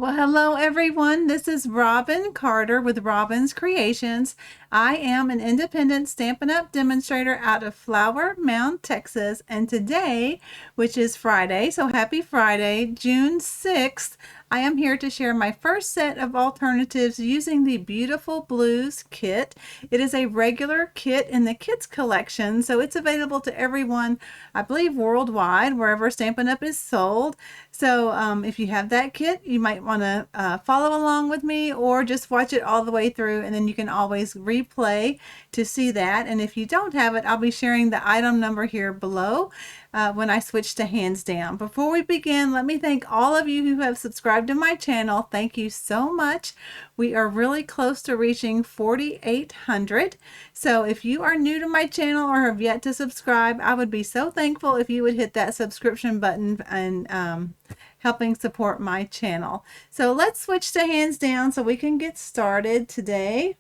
Well, hello everyone. This is Robin Carter with Robin's Creations. I am an independent Stampin' Up! Demonstrator out of Flower Mound, Texas. And today, which is Friday, so happy Friday, June 6th, I am here to share my first set of alternatives using the Beautiful Blues kit. It is a regular kit in the Kids collection, so it's available to everyone, I believe worldwide, wherever Stampin' Up! Is sold. So if you have that kit, you might want to follow along with me or just watch it all the way through, and then you can always replay to see that. And if you don't have it, I'll be sharing the item number here below when I switch to hands down. Before we begin, let me thank all of you who have subscribed to my channel. Thank you so much. We are really close to reaching 4,800. So if you are new to my channel or have yet to subscribe, I would be so thankful if you would hit that subscription button and helping support my channel. So let's switch to hands down so we can get started today.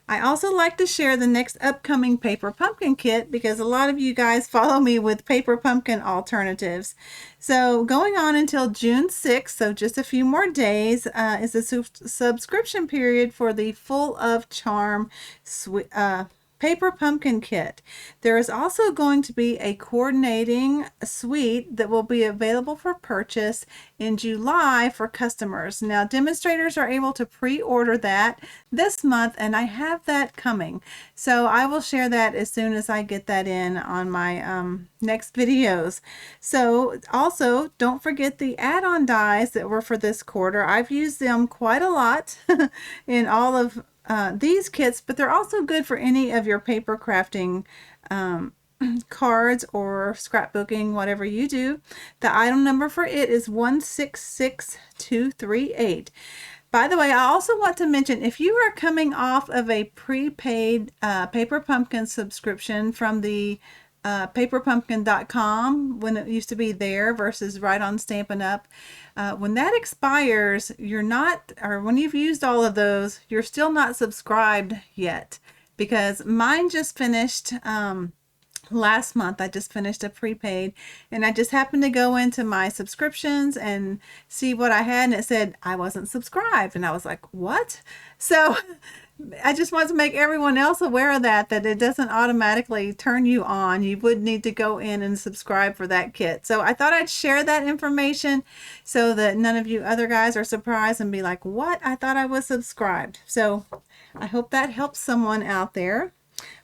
I also like to share the next upcoming Paper Pumpkin kit because a lot of you guys follow me with Paper Pumpkin alternatives. So going on until June 6th, so just a few more days, is the subscription period for the Full of Charm Paper Pumpkin kit. There is also going to be a coordinating suite that will be available for purchase in July for customers. Now, demonstrators are able to pre-order that this month, and I have that coming. So I will share that as soon as I get that in on my next videos. So also, don't forget the add-on dies that were for this quarter. I've used them quite a lot in all of these kits, but they're also good for any of your paper crafting cards or scrapbooking, whatever you do. The item number for it is 166238. By the way, I also want to mention, if you are coming off of a prepaid Paper Pumpkin subscription from the paperpumpkin.com when it used to be there versus right on Stampin' Up. When that expires, you're not, or when you've used all of those, you're still not subscribed yet, because mine just finished last month. I just finished a prepaid, and I just happened to go into my subscriptions and see what I had, and it said I wasn't subscribed, and I was like, what? So I just want to make everyone else aware of that it doesn't automatically turn you on. You would need to go in and subscribe for that kit. So I thought I'd share that information so that none of you other guys are surprised and be like, what? I thought I was subscribed. So I hope that helps someone out there.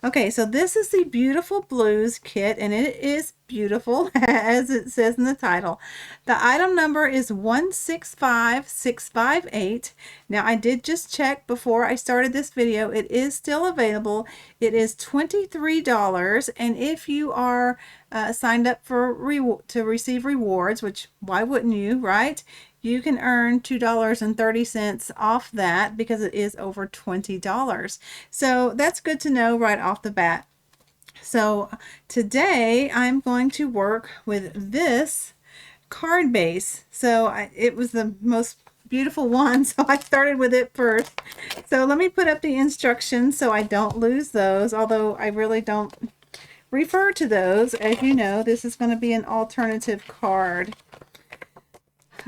Okay, so this is the Beautiful Blues kit, and it is beautiful as it says in the title. The item number is 165658. Now, I did just check before I started this video. It is still available. It is $23, and if you are signed up for to receive rewards, which why wouldn't you, right? You can earn $2.30 off that because it is over $20. So that's good to know right off the bat. So today I'm going to work with this card base. So it was the most beautiful one, so I started with it first. So let me put up the instructions so I don't lose those, although I really don't refer to those. As you know, this is going to be an alternative card.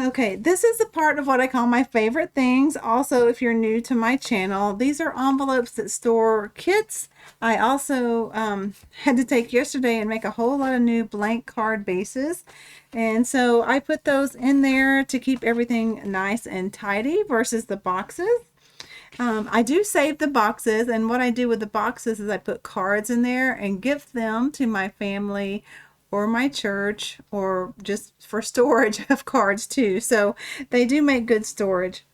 Okay, this is a part of what I call my favorite things. Also, if you're new to my channel, these are envelopes that store kits. I also had to take yesterday and make a whole lot of new blank card bases. And so I put those in there to keep everything nice and tidy versus the boxes. I do save the boxes, and what I do with the boxes is I put cards in there and gift them to my family or my church, or just for storage of cards too. So they do make good storage.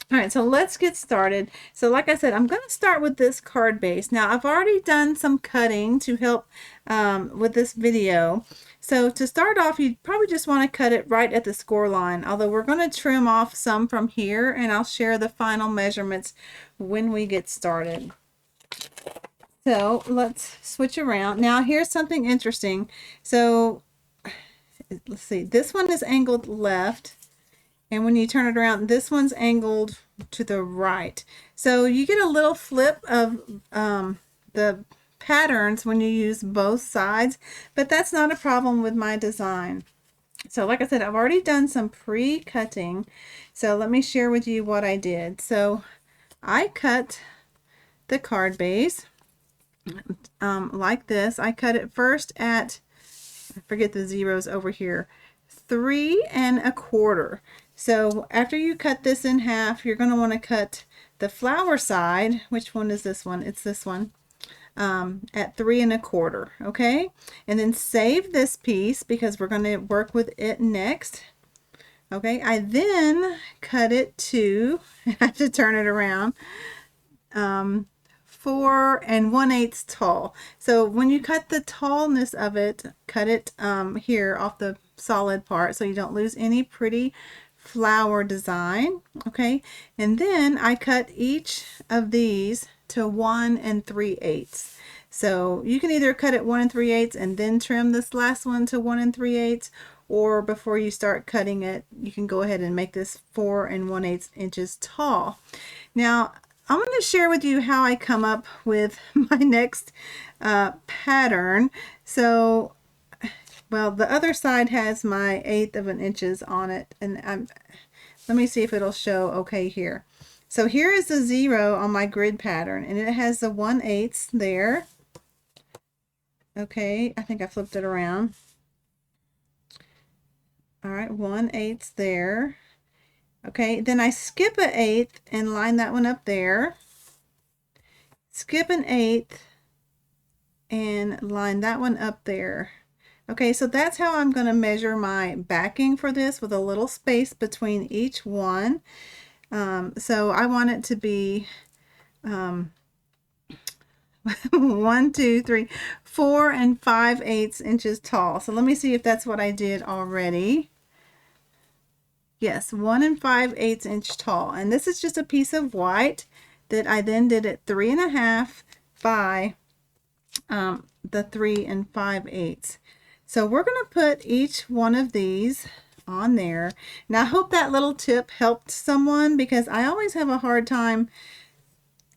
All right, so let's get started. So like I said, I'm going to start with this card base. Now, I've already done some cutting to help with this video. So to start off, you probably just want to cut it right at the score line, although we're going to trim off some from here, and I'll share the final measurements when we get started. So let's switch around. Now here's something interesting. So let's see, this one is angled left, and when you turn it around, this one's angled to the right. So you get a little flip of the patterns when you use both sides, but that's not a problem with my design. So like I said, I've already done some pre-cutting. So let me share with you what I did. So I cut the card base like this. I cut it first at, I forget the zeros over here, 3¼ So after you cut this in half, you're going to want to cut the flower side. Which one is this one? It's this one. At 3¼ okay, and then save this piece because we're going to work with it next. Okay, I then cut it to, I have to turn it around, 4⅛ tall. So when you cut the tallness of it, cut it here off the solid part so you don't lose any pretty flower design. Okay, and then I cut each of these to 1�3/8. So you can either cut it 1�3/8 and then trim this last one to 1�3/8, or before you start cutting it, you can go ahead and make this 4⅛ inches tall. Now, I'm going to share with you how I come up with my next pattern. So, well, the other side has my 1/8 inches on it, and let me see if it'll show okay here. So here is the 0 on my grid pattern, and it has the 1/8 there. Okay, I think I flipped it around. All right, 1/8 there. Okay, then I skip an 1/8 and line that one up there. Skip an 1/8 and line that one up there. Okay, so that's how I'm going to measure my backing for this, with a little space between each one. So I want it to be 1, 2, 3, 4�5/8 inches tall. So let me see if that's what I did already. Yes, 1�5/8 inch tall. And this is just a piece of white that I then did at 3½ by the 3�5/8. So we're going to put each one of these on there. Now I hope that little tip helped someone, because I always have a hard time,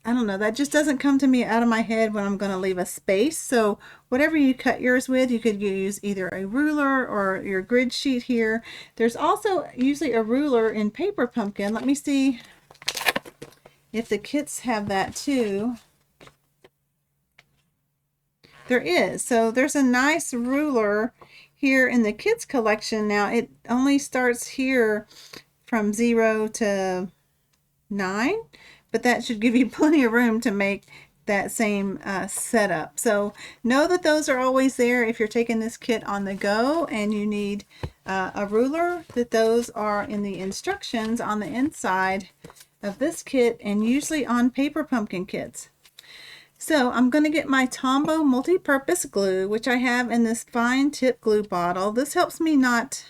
I don't know, that just doesn't come to me out of my head when I'm going to leave a space. So whatever you cut yours with, you could use either a ruler or your grid sheet here. There's also usually a ruler in Paper Pumpkin. Let me see if the kits have that too. There is. So there's a nice ruler here in the kids collection. Now it only starts here from 0 to 9, but that should give you plenty of room to make that same setup. So know that those are always there if you're taking this kit on the go and you need a ruler, that those are in the instructions on the inside of this kit, and usually on Paper Pumpkin kits. So I'm going to get my Tombow multi-purpose glue, which I have in this fine tip glue bottle. This helps me not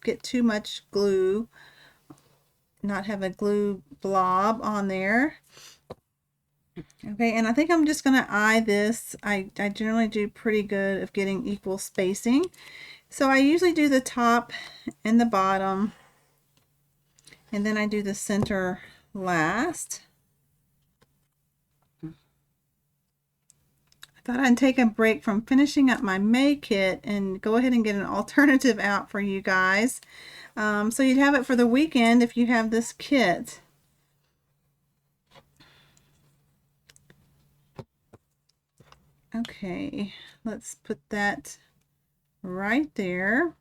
get too much glue, not have a glue blob on there. Okay, and I think I'm just going to eye this. I generally do pretty good of getting equal spacing. So I usually do the top and the bottom, and then I do the center last. Thought I'd take a break from finishing up my May kit and go ahead and get an alternative out for you guys. So you'd have it for the weekend if you have this kit. Okay, let's put that right there.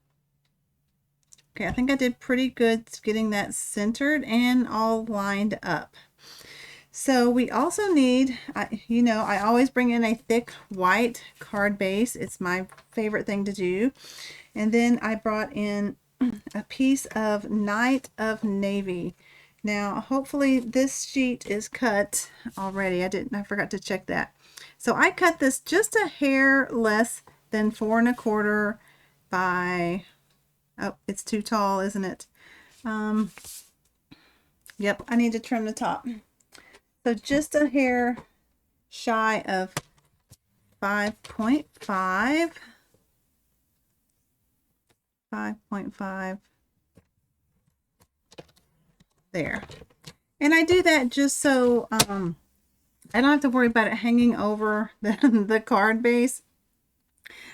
Okay, I think I did pretty good getting that centered and all lined up. So we also need, you know, I always bring in a thick white card base. It's my favorite thing to do. And then I brought in a piece of Night of Navy. Now, hopefully this sheet is cut already. I forgot to check that. So I cut this just a hair less than 4¼ by, oh, it's too tall, isn't it? Yep, I need to trim the top. So just a hair shy of 5.5. 5.5 there. And I do that just so I don't have to worry about it hanging over the card base.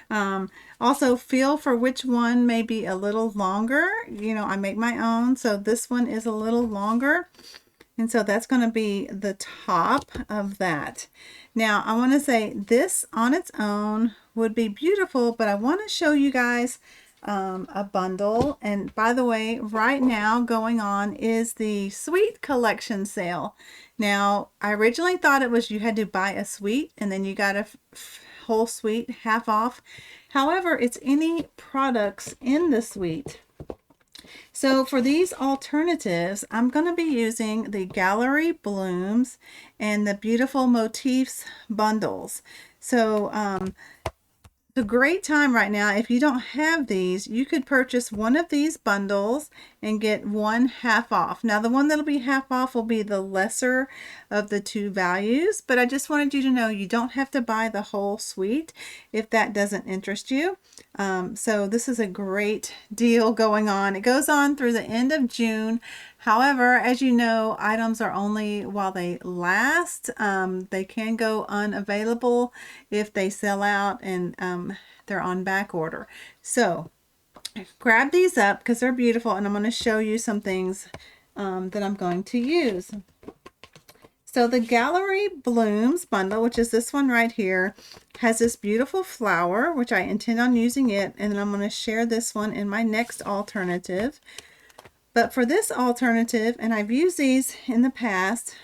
Also feel for which one may be a little longer. You know, I make my own, so this one is a little longer. And so that's going to be the top of that. Now, I want to say this on its own would be beautiful, but I want to show you guys a bundle. And by the way, right now going on is the suite collection sale. Now, I originally thought it was you had to buy a suite and then you got a whole suite half off. However, it's any products in the suite. So for these alternatives, I'm going to be using the Gallery Blooms and the Beautiful Motifs bundles. So a great time right now, if you don't have these, you could purchase one of these bundles and get one half off. Now the one that'll be half off will be the lesser of the two values, but I just wanted you to know you don't have to buy the whole suite if that doesn't interest you. So this is a great deal going on. It goes on through the end of June. However, as you know, items are only while they last. They can go unavailable if they sell out and they're on back order. So grab these up because they're beautiful, and I'm going to show you some things that I'm going to use. So the Gallery Blooms bundle, which is this one right here, has this beautiful flower, which I intend on using it, and then I'm going to share this one in my next alternative. But for this alternative, and I've used these in the past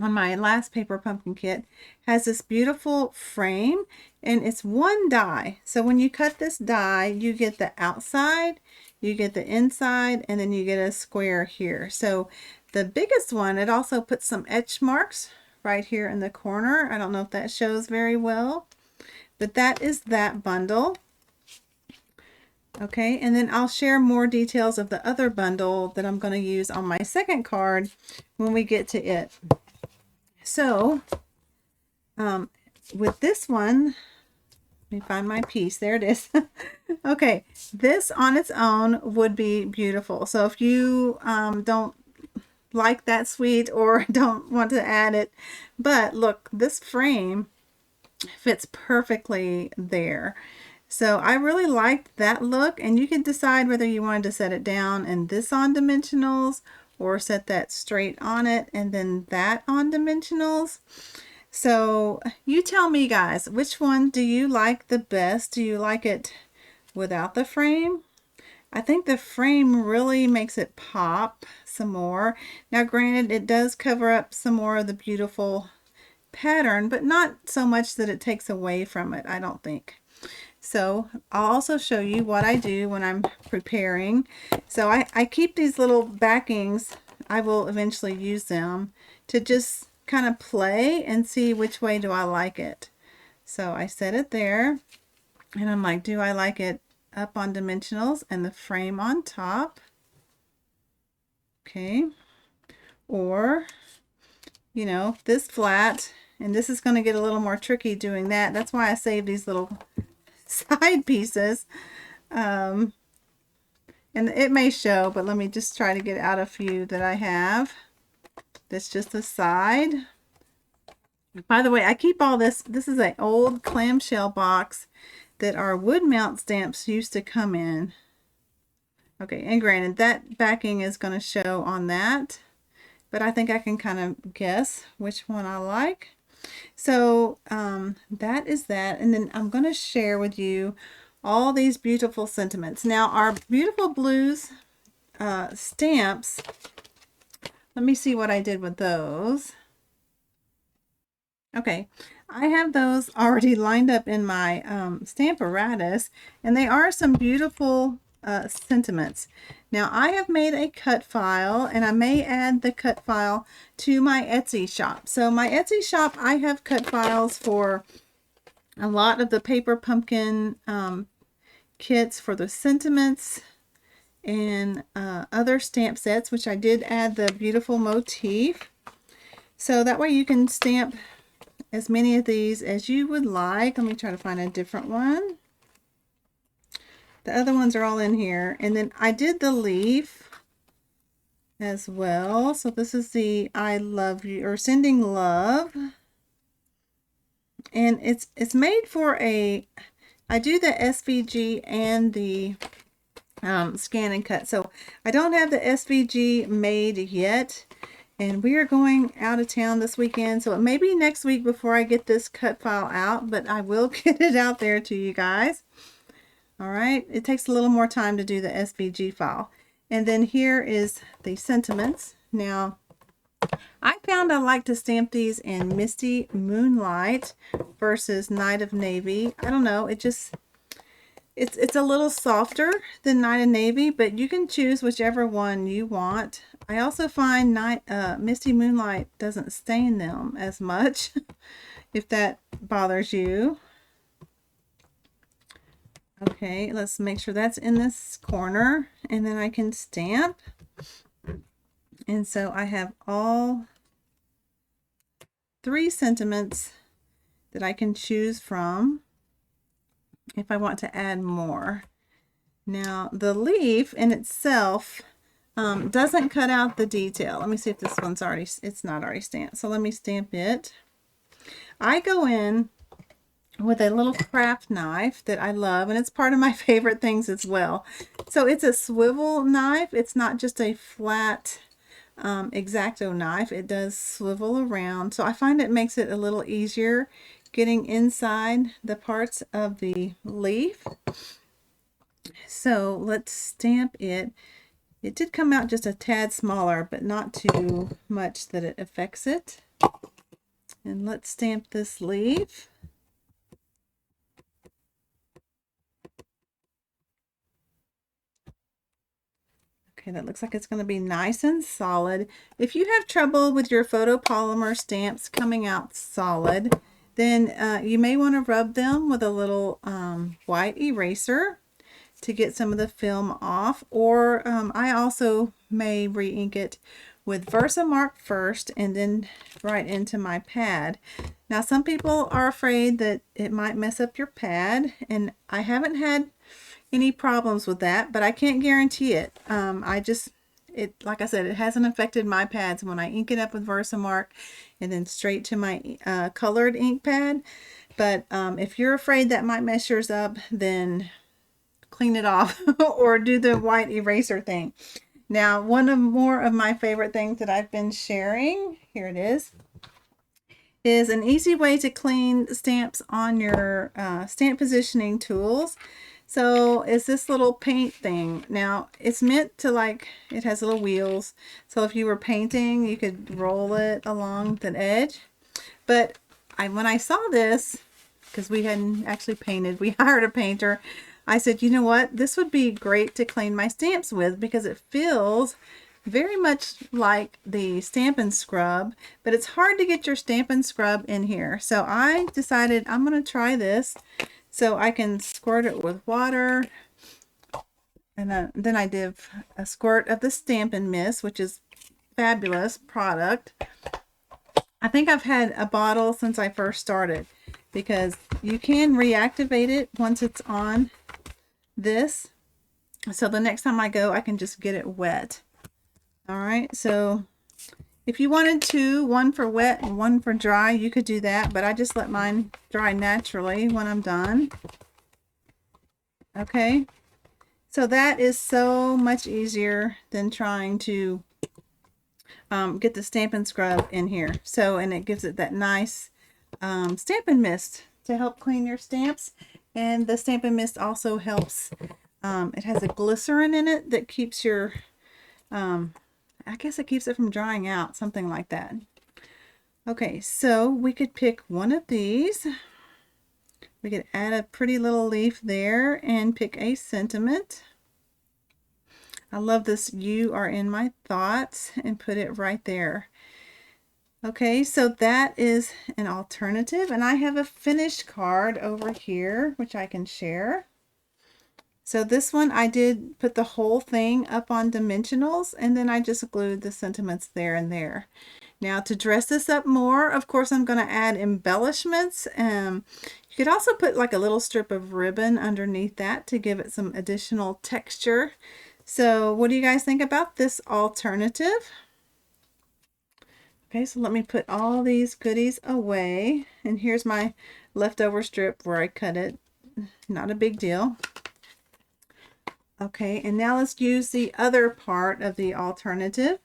on my last paper pumpkin kit, has this beautiful frame, and it's one die. So when you cut this die, you get the outside, you get the inside, and then you get a square here. So the biggest one, it also puts some etch marks right here in the corner. I don't know if that shows very well, but that is that bundle. Okay, and then I'll share more details of the other bundle that I'm going to use on my second card when we get to it. So, with this one, let me find my piece. There it is. Okay, this on its own would be beautiful. So if you don't like that suite or don't want to add it, but look, this frame fits perfectly there. So I really liked that look, and you can decide whether you wanted to set it down and this on dimensionals or set that straight on it and then that on dimensionals. So you tell me, guys, which one do you like the best? Do you like it without the frame? I think the frame really makes it pop some more. Now granted, it does cover up some more of the beautiful pattern, but not so much that it takes away from it, I don't think. So I'll also show you what I do when I'm preparing. So I keep these little backings. I will eventually use them to just kind of play and see which way do I like it. So I set it there and I'm like, do I like it up on dimensionals and the frame on top? Okay. Or, you know, this flat, and this is going to get a little more tricky doing that. That's why I save these little side pieces, and it may show, but let me just try to get out a few that I have. That's just the side. By the way, I keep all this. This is an old clamshell box that our wood mount stamps used to come in. Okay, and granted, that backing is going to show on that, but I think I can kind of guess which one I like. So that is that, and then I'm going to share with you all these beautiful sentiments. Now our Beautiful Blues stamps, let me see what I did with those. Okay, I have those already lined up in my Stamparatus, and they are some beautiful sentiments. Now I have made a cut file, and I may add the cut file to my Etsy shop. So my Etsy shop, I have cut files for a lot of the paper pumpkin kits for the sentiments and other stamp sets, which I did add the beautiful motif. So that way you can stamp as many of these as you would like. Let me try to find a different one. The other ones are all in here. And then I did the leaf as well. So this is the I love you, or sending love. And it's made for a I do the SVG and the scan and cut. So I don't have the SVG made yet, and we are going out of town this weekend, so it may be next week before I get this cut file out, but I will get it out there to you guys. All right, it takes a little more time to do the SVG file. And then here is the sentiments. Now, I found I like to stamp these in Misty Moonlight versus Night of Navy. I don't know, it's a little softer than Night of Navy, but you can choose whichever one you want. I also find Misty Moonlight doesn't stain them as much, if that bothers you. Okay, let's make sure that's in this corner, and then I can stamp. And so I have all 3 sentiments that I can choose from if I want to add more. Now, the leaf in itself doesn't cut out the detail. Let me see if this one's already, it's not already stamped. So let me stamp it. I go in with a little craft knife that I love, and it's part of my favorite things as well. So it's a swivel knife. It's not just a flat X-Acto knife. It does swivel around, so I find it makes it a little easier getting inside the parts of the leaf. So let's stamp it. It did come out just a tad smaller, but not too much that it affects it. And let's stamp this leaf. Okay, that looks like it's going to be nice and solid. If you have trouble with your photopolymer stamps coming out solid, then you may want to rub them with a little white eraser to get some of the film off. Or I also may re-ink it with Versamark first and then right into my pad. Now, some people are afraid that it might mess up your pad, and I haven't had any problems with that, but I can't guarantee it. Like I said, it hasn't affected my pads when I ink it up with Versamark and then straight to my colored ink pad. But if you're afraid that might mess yours up, then clean it off or do the white eraser thing. Now, more of my favorite things that I've been sharing, here it is an easy way to clean stamps on your stamp positioning tools. So it's this little paint thing. Now, it's meant to, like, it has little wheels. So if you were painting, you could roll it along the edge. But when I saw this, because we hadn't actually painted, we hired a painter, I said, you know what? This would be great to clean my stamps with, because it feels very much like the Stampin' Scrub, but it's hard to get your Stampin' Scrub in here. So I decided I'm going to try this. So I can squirt it with water, and then I did a squirt of the Stampin' Mist, which is fabulous product. I think I've had a bottle since I first started, because you can reactivate it once it's on this. So the next time I go, I can just get it wet. All right, so if you wanted one for wet and one for dry, you could do that, but I just let mine dry naturally when I'm done. Okay, so that is so much easier than trying to get the Stampin' Scrub in here. So, and it gives it that nice Stampin' Mist to help clean your stamps. And the Stampin' Mist also helps, it has a glycerin in it that keeps your I guess it keeps it from drying out, something like that. Okay, so we could pick one of these. We could add a pretty little leaf there and pick a sentiment. I love this "You Are in My Thoughts" and put it right there. Okay, so that is an alternative, and I have a finished card over here which I can share. So this one, I did put the whole thing up on dimensionals, and then I just glued the sentiments there and there. Now, to dress this up more, of course, I'm going to add embellishments. You could also put like a little strip of ribbon underneath that to give it some additional texture. So what do you guys think about this alternative? Okay, so let me put all these goodies away. And here's my leftover strip where I cut it not a big deal. Okay, and now let's use the other part of the alternative.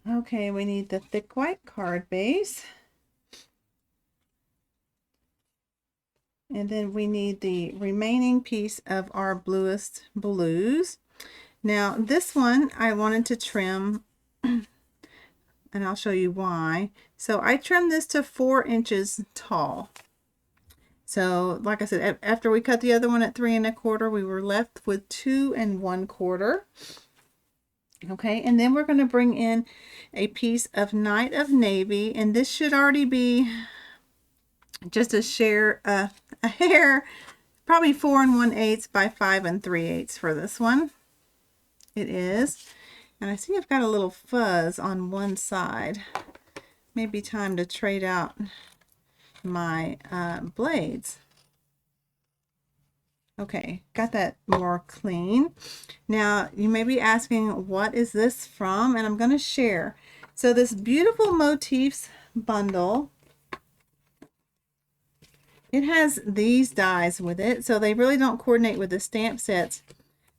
Okay, we need the thick white card base. And then we need the remaining piece of our bluest blues. Now this one I wanted to trim, and I'll show you why. So I trimmed this to 4 inches tall. So like I said, after we cut the other one at 3 1/4, we were left with 2 1/4. Okay, and then we're going to bring in a piece of Night of Navy, and this should already be just a hair, probably 4 1/8 by 5 3/8 for this one. It is. And I see I've got a little fuzz on one side. Maybe time to trade out my blades. Okay, got that more clean. Now you may be asking, what is this from? And I'm going to share. So this Beautiful Motifs bundle, it has these dies with it, so they really don't coordinate with the stamp sets.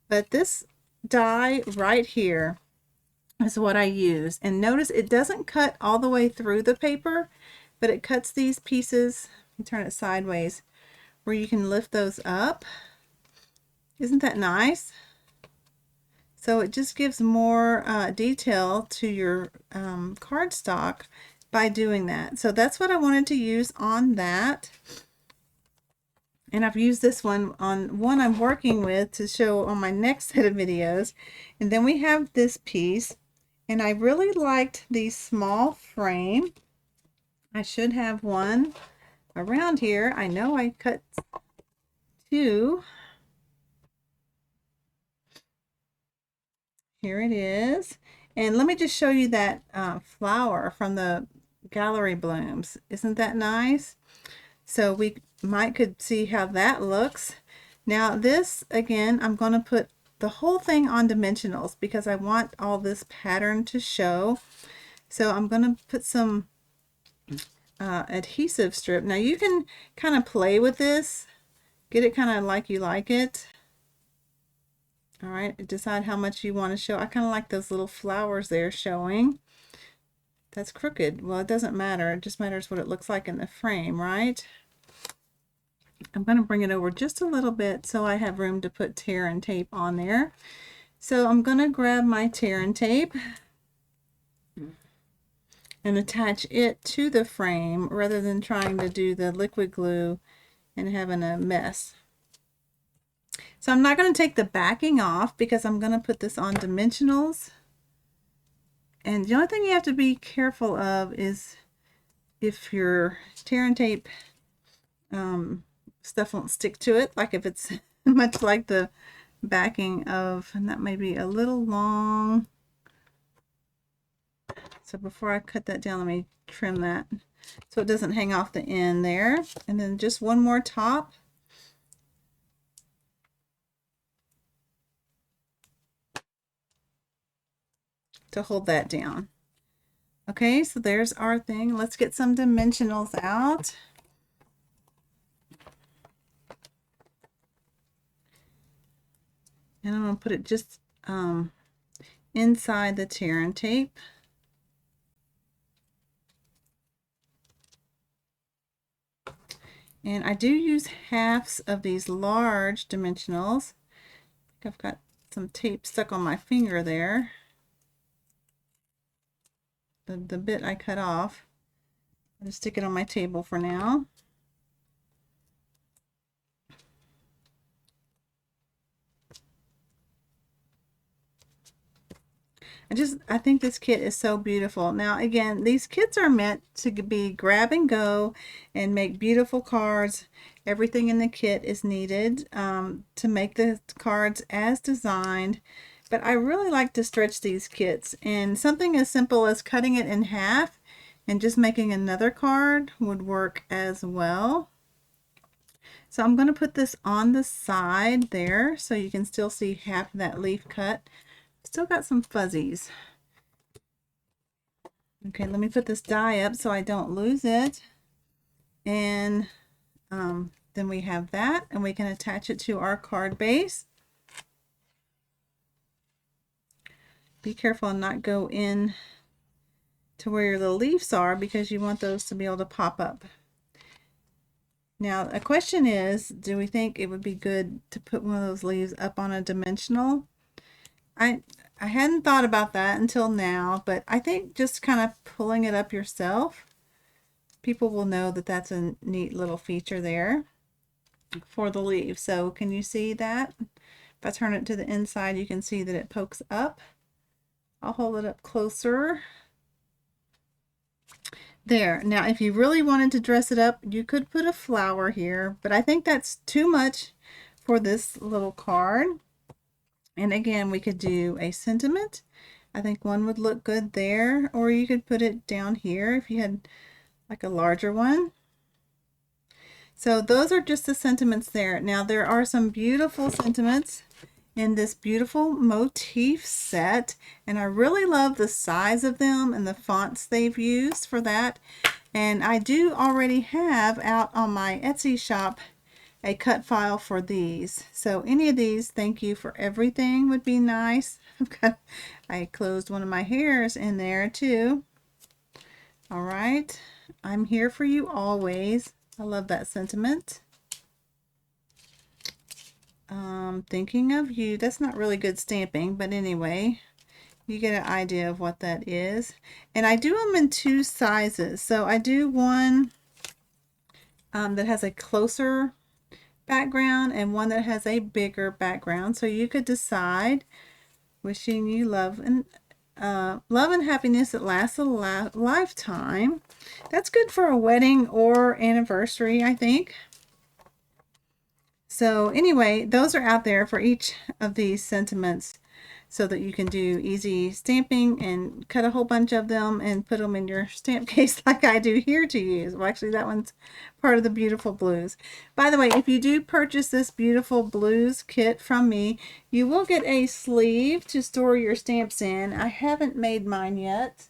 But this die right here is what I use. And notice it doesn't cut all the way through the paper, but it cuts these pieces. You turn it sideways where you can lift those up. Isn't that nice? So it just gives more detail to your cardstock by doing that. So that's what I wanted to use on that. And I've used this one on one I'm working with to show on my next set of videos. And then we have this piece. And I really liked the small frame. I should have one around here. I know I cut 2. Here it is. And let me just show you that flower from the Gallery Blooms. Isn't that nice? So we could see how that looks. Now this, again, I'm going to put the whole thing on dimensionals because I want all this pattern to show. So I'm going to put some adhesive strip. Now you can kind of play with this, get it kind of like you like it. All right, decide how much you want to show. I kind of like those little flowers there showing. That's crooked. Well, it doesn't matter. It just matters what it looks like in the frame, right? I'm going to bring it over just a little bit so I have room to put tear and tape on there. So I'm going to grab my tear and tape and attach it to the frame rather than trying to do the liquid glue and having a mess. So I'm not going to take the backing off because I'm going to put this on dimensionals. And the only thing you have to be careful of is if your tear and tape stuff won't stick to it, like if it's much like the backing of, and that may be a little long. So before I cut that down, let me trim that so it doesn't hang off the end there. And then just one more top. To hold that down. Okay, so there's our thing. Let's get some dimensionals out. And I'm going to put it just inside the tear and tape. And I do use halves of these large dimensionals. I think I've got some tape stuck on my finger there. The bit I cut off. I'll just stick it on my table for now. I think this kit is so beautiful. Now again, these kits are meant to be grab and go and make beautiful cards. Everything in the kit is needed to make the cards as designed. But I really like to stretch these kits, and something as simple as cutting it in half and just making another card would work as well. So I'm going to put this on the side there so you can still see half of that leaf cut. Still got some fuzzies. Okay, let me put this die up so I don't lose it. And Then we have that, and we can attach it to our card base. Be careful and not go in to where your little leaves are, because you want those to be able to pop up. Now, a question is, do we think it would be good to put one of those leaves up on a dimensional? I hadn't thought about that until now, but I think just kind of pulling it up yourself, people will know that that's a neat little feature there for the leaf. So can you see that? If I turn it to the inside, you can see that it pokes up. I'll hold it up closer. There. Now, if you really wanted to dress it up, you could put a flower here, but I think that's too much for this little card. And again, we could do a sentiment. I think one would look good there, or you could put it down here if you had like a larger one. So those are just the sentiments there. Now, there are some beautiful sentiments in this beautiful motif set, and I really love the size of them and the fonts they've used for that. And I do already have out on my Etsy shop a cut file for these. So any of these, thank you for everything, would be nice. I closed one of my hairs in there too. All right, I'm here for you always. I love that sentiment. Thinking of you. That's not really good stamping, but anyway, you get an idea of what that is. And I do them in two sizes. So I do one that has a closer background and one that has a bigger background. So you could decide. Wishing you love and happiness that lasts a lifetime. That's good for a wedding or anniversary, I think. So anyway, those are out there for each of these sentiments, so that you can do easy stamping and cut a whole bunch of them and put them in your stamp case like I do here to use. Well, actually, that one's part of the Beautiful Blues. By the way, if you do purchase this Beautiful Blues kit from me, you will get a sleeve to store your stamps in. I haven't made mine yet,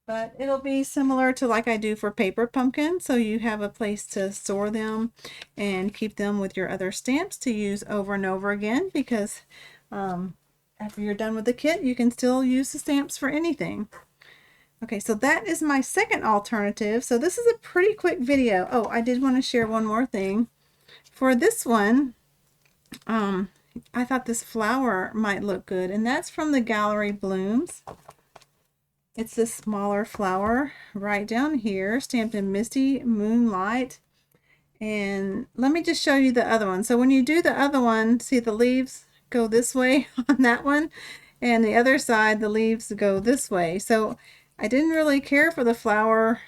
but it'll be similar to like I do for Paper Pumpkin, so you have a place to store them and keep them with your other stamps to use over and over again, because after you're done with the kit, you can still use the stamps for anything. Okay, so that is my second alternative. So this is a pretty quick video. Oh, I did want to share one more thing. For this one, I thought this flower might look good, and that's from the Gallery Blooms. It's this smaller flower right down here, stamped in Misty Moonlight. And let me just show you the other one. So when you do the other one, see the leaves go this way on that one, and the other side the leaves go this way. So I didn't really care for the flower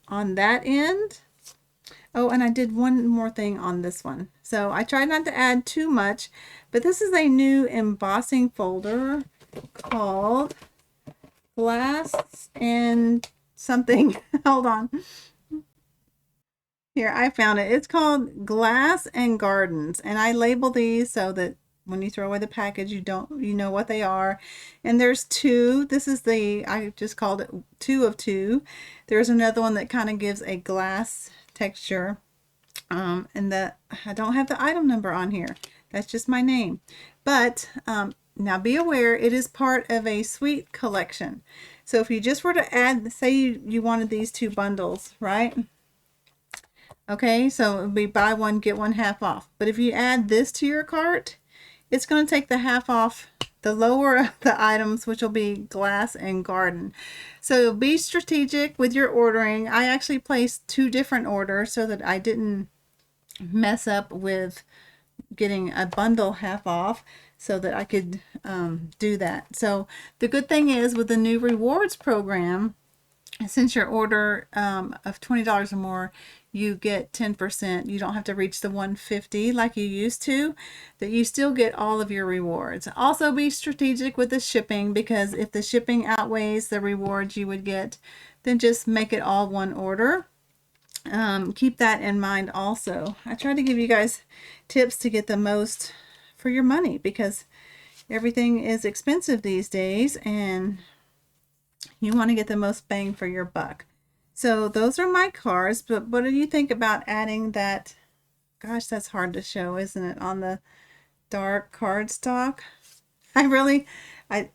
on that end. Oh, and I did one more thing on this one. So I tried not to add too much, but this is a new embossing folder called Glass and something. Hold on. Here, I found it. It's called Glass and Gardens, and I label these so that when you throw away the package, you know what they are. And there's two. This is I just called it 2 of 2. There's another one that kind of gives a glass texture. And I don't have the item number on here. That's just my name. But now be aware, it is part of a suite collection. So if you just were to add, say you wanted these 2 bundles, right? Okay, so it would be buy one, get one half off. But if you add this to your cart, it's going to take the half off the lower of the items, which will be Glass and Garden. So be strategic with your ordering. I actually placed 2 different orders so that I didn't mess up with getting a bundle half off, so that I could do that. So the good thing is, with the new rewards program, since your order of $20 or more, you get 10%. You don't have to reach the 150 like you used to, that you still get all of your rewards. Also be strategic with the shipping, because if the shipping outweighs the rewards you would get, then just make it all one order. Keep that in mind also. I try to give you guys tips to get the most for your money, because everything is expensive these days and you want to get the most bang for your buck. So those are my cards, but what do you think about adding that? Gosh, that's hard to show, isn't it, on the dark cardstock? I really, I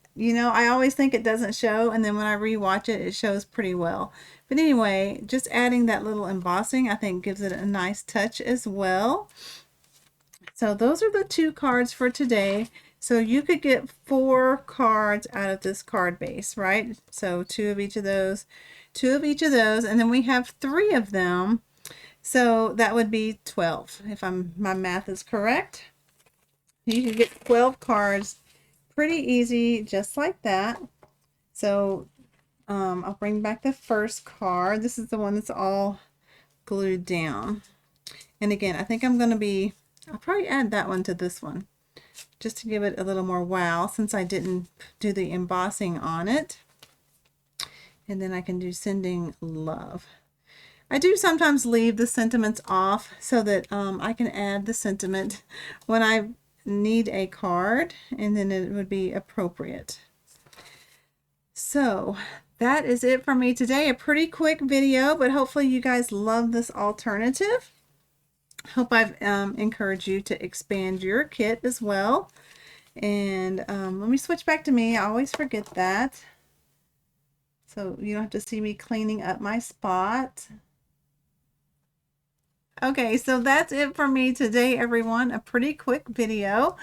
always think it doesn't show, and then when I rewatch it, it shows pretty well. But anyway, just adding that little embossing, I think gives it a nice touch as well. So those are the 2 cards for today. So you could get 4 cards out of this card base, right? So 2 of each of those, 2 of each of those, and then we have 3 of them. So that would be 12, if my math is correct. You can get 12 cards pretty easy, just like that. So I'll bring back the first card. This is the one that's all glued down. And again, I think I'll probably add that one to this one, just to give it a little more wow, since I didn't do the embossing on it. And then I can do sending love. I do sometimes leave the sentiments off so that I can add the sentiment when I need a card, and then it would be appropriate. So that is it for me today. A pretty quick video, but hopefully you guys love this alternative. Hope I've encouraged you to expand your kit as well. And let me switch back to me. I always forget that. So you don't have to see me cleaning up my spot. Okay, so that's it for me today, everyone. A pretty quick video.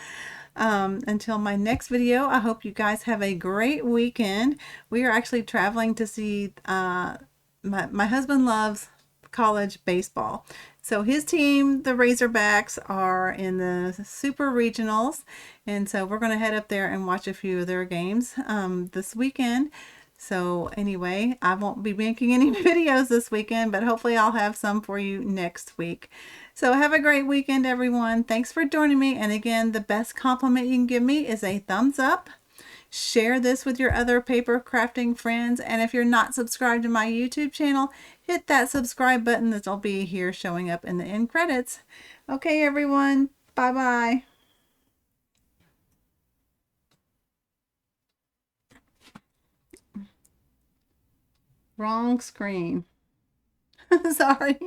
Until my next video, I hope you guys have a great weekend. We are actually traveling to see, my husband loves college baseball. So his team, the Razorbacks, are in the Super Regionals. And so we're going to head up there and watch a few of their games this weekend. So anyway, I won't be making any videos this weekend, but hopefully I'll have some for you next week. So have a great weekend, everyone. Thanks for joining me. And again, the best compliment you can give me is a thumbs up. Share this with your other paper crafting friends. And if you're not subscribed to my YouTube channel, hit that subscribe button that'll be here showing up in the end credits. Okay, everyone. Bye-bye. Wrong screen. Sorry.